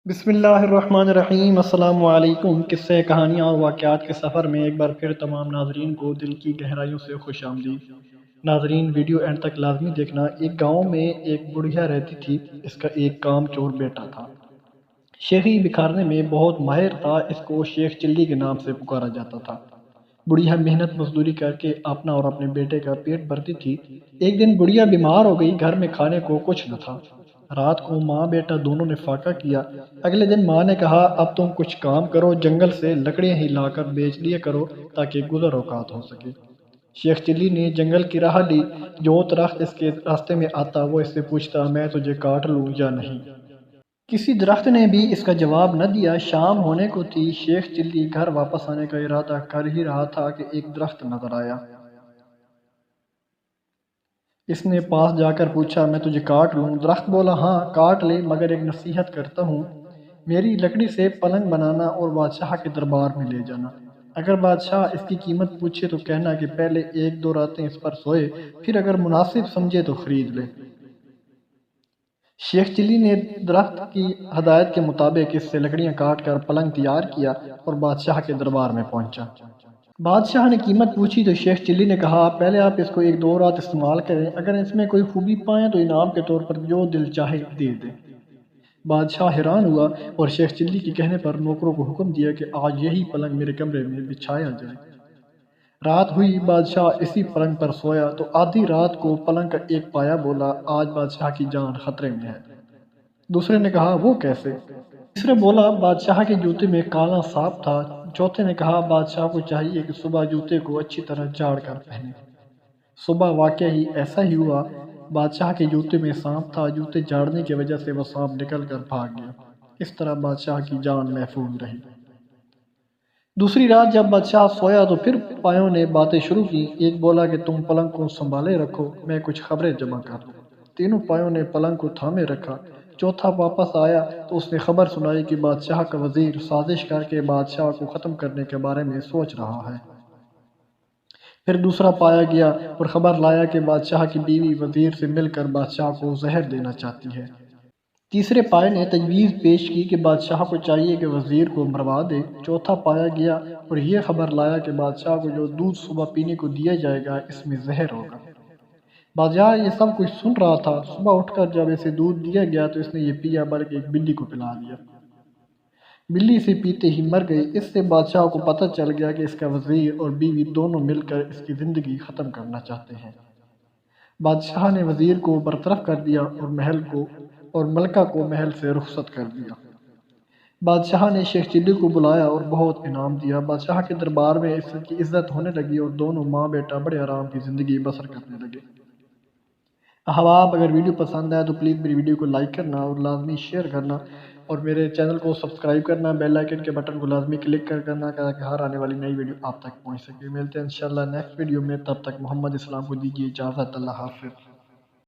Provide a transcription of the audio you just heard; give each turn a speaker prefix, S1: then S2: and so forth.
S1: بسم اللہ الرحمن الرحیم۔ السلام علیکم۔ قصے، کہانیاں اور واقعات کے سفر میں ایک بار پھر تمام ناظرین کو دل کی گہرائیوں سے خوش آمدید۔ ناظرین، ویڈیو اینڈ تک لازمی دیکھنا۔ ایک گاؤں میں ایک بڑھیا رہتی تھی۔ اس کا ایک کام چور بیٹا تھا۔ شیخی بکھارنے میں بہت ماہر تھا۔ اس کو شیخ چلی کے نام سے پکارا جاتا تھا۔ بڑھیا محنت مزدوری کر کے اپنا اور اپنے بیٹے کا پیٹ بھرتی تھی۔ ایک دن بڑھیا بیمار ہو گئی۔ گھر میں کھانے کو کچھ نہ تھا۔ رات کو ماں بیٹا دونوں نے فاقہ کیا۔ اگلے دن ماں نے کہا، اب تم کچھ کام کرو، جنگل سے لکڑیاں ہی لا کر بیچ لیا کرو تاکہ گزر اوقات ہو سکے۔ شیخ چلی نے جنگل کی راہ لی۔ جو درخت اس کے راستے میں آتا وہ اس سے پوچھتا، میں تجھے کاٹ لوں یا نہیں؟ کسی درخت نے بھی اس کا جواب نہ دیا۔ شام ہونے کو تھی۔ شیخ چلی گھر واپس آنے کا ارادہ کر ہی رہا تھا کہ ایک درخت نظر آیا۔ اس نے پاس جا کر پوچھا، میں تجھے کاٹ لوں؟ درخت بولا، ہاں کاٹ لے، مگر ایک نصیحت کرتا ہوں، میری لکڑی سے پلنگ بنانا اور بادشاہ کے دربار میں لے جانا۔ اگر بادشاہ اس کی قیمت پوچھے تو کہنا کہ پہلے ایک دو راتیں اس پر سوئے، پھر اگر مناسب سمجھے تو خرید لے۔ شیخ چلی نے درخت کی ہدایت کے مطابق اس سے لکڑیاں کاٹ کر پلنگ تیار کیا اور بادشاہ کے دربار میں پہنچا۔ بادشاہ نے قیمت پوچھی تو شیخ چلی نے کہا، پہلے آپ اس کو ایک دو رات استعمال کریں، اگر اس میں کوئی خوبی پائیں تو انعام کے طور پر جو دل چاہے دے دیں۔ بادشاہ حیران ہوا اور شیخ چلی کے کہنے پر نوکروں کو حکم دیا کہ آج یہی پلنگ میرے کمرے میں بچھایا جائے۔ رات ہوئی، بادشاہ اسی پلنگ پر سویا تو آدھی رات کو پلنگ کا ایک پایا بولا، آج بادشاہ کی جان خطرے میں ہے۔ دوسرے نے کہا، وہ کیسے؟ تیسرے بولا، بادشاہ کے جوتے میں کالا سانپ تھا۔ چوتھے نے کہا، بادشاہ کو چاہیے کہ صبح جوتے کو اچھی طرح جھاڑ کر پہنے۔ صبح واقعی ایسا ہی ہوا۔ بادشاہ کے جوتے میں سانپ تھا۔ جوتے جھاڑنے کی وجہ سے وہ سانپ نکل کر بھاگ گیا۔ اس طرح بادشاہ کی جان محفوظ رہی۔ دوسری رات جب بادشاہ سویا تو پھر پایوں نے باتیں شروع کی۔ ایک بولا کہ تم پلنگ کو سنبھالے رکھو، میں کچھ خبریں جمع کر لوں۔ تینوں پایوں نے پلنگ کو تھامے رکھا۔ چوتھا واپس آیا تو اس نے خبر سنائی کہ بادشاہ کا وزیر سازش کر کے بادشاہ کو ختم کرنے کے بارے میں سوچ رہا ہے۔ پھر دوسرا پایا گیا اور خبر لایا کہ بادشاہ کی بیوی وزیر سے مل کر بادشاہ کو زہر دینا چاہتی ہے۔ تیسرے پائے نے تجویز پیش کی کہ بادشاہ کو چاہیے کہ وزیر کو مروا دے۔ چوتھا پایا گیا اور یہ خبر لایا کہ بادشاہ کو جو دودھ صبح پینے کو دیا جائے گا اس میں زہر ہوگا۔ بادشاہ یہ سب کچھ سن رہا تھا۔ صبح اٹھ کر جب اسے دودھ دیا گیا تو اس نے یہ پیا بلکہ ایک بلی کو پلا دیا۔ بلی اسے پیتے ہی مر گئی۔ اس سے بادشاہ کو پتہ چل گیا کہ اس کا وزیر اور بیوی دونوں مل کر اس کی زندگی ختم کرنا چاہتے ہیں۔ بادشاہ نے وزیر کو برطرف کر دیا اور ملکہ کو محل سے رخصت کر دیا۔ بادشاہ نے شیخ چلی کو بلایا اور بہت انعام دیا۔ بادشاہ کے دربار میں اس کی عزت ہونے لگی اور دونوں ماں بیٹا بڑے آرام کی زندگی بسر کرنے لگے۔ احباب، اگر ویڈیو پسند آئے تو پلیز میری ویڈیو کو لائک کرنا اور لازمی شیئر کرنا اور میرے چینل کو سبسکرائب کرنا، بیل آئیکن کے بٹن کو لازمی کلک کرنا تاکہ ہر آنے والی نئی ویڈیو آپ تک پہنچ سکے۔ ملتے ہیں انشاءاللہ نیکسٹ ویڈیو میں، تب تک محمد اسلام کو دیجیے اجازت۔ اللہ حافظ۔